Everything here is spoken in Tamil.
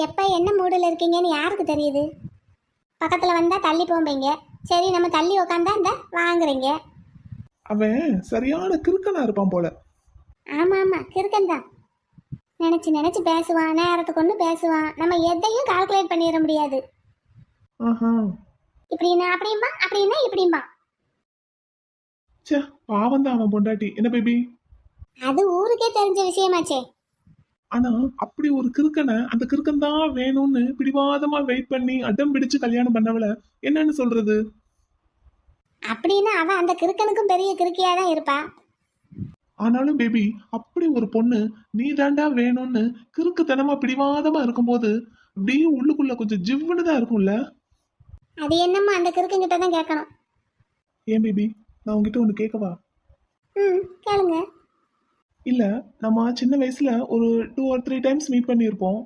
எப்போ என்ன மூடில் இருக்கீங்கன்னு யாருக்கு தெரியுது? பக்கத்தில் வந்தால் தள்ளி போம்பீங்க. சரி நம்ம தள்ளி உக்காந்தா இந்த வாங்குறீங்க. அவன் சரியான கிறுக்கனா இருப்பான் போல. ஆமாம் ஆமாம், கிறுக்கன்தான். நினச்சி நினச்சி பேசுவான், நேரத்துக்கு ஒன்று பேசுவான். நம்ம எதையும் கால்குலேட் பண்ணிட முடியாது. ஆஹா. இப்படின்னா அப்படிம்பா, அப்படின்னா இப்படிம்பா. சே, பாவம் தான் அவன் பொண்டாட்டி. என்ன பேபி? அது ஊருக்கே தெரிஞ்ச விஷயமாச்சே. ஆனா அப்படி ஒரு கிறுக்கனை, அந்த கிறுக்கன் தான் வேணும்னு பிடிவாதமா வெயிட் பண்ணி அடம் பிடிச்சு கல்யாணம் பண்ணவள என்னன்னு சொல்றது? அப்படின்னா அவன் அந்த கிறுக்கனுக்கும் பெரிய கிறுக்கியாக தான் இருப்பா. ஆனாலும் பேபி, அப்படி ஒரு பொண்ணு நீ தாண்டா வேணும்னு கிறுக்குத்தனமா பிடிவாதமா இருக்கும்போது அப்படியே உள்ளுக்குள்ள கொஞ்சம் ஜிவ்வுன்னு தான் இருக்கும்ல. அது என்னம்மா அந்த கிறுக்கங்கிட்ட தான் கேட்கணும். ஏன் பேபி, நான் உங்ககிட்ட ஒன்று கேட்கவா? ம், கேளுங்க. இல்ல, நம்ம சின்ன வயசுல ஒரு 2 or 3 டைம்ஸ் மீட் பண்ணியிருப்போம்.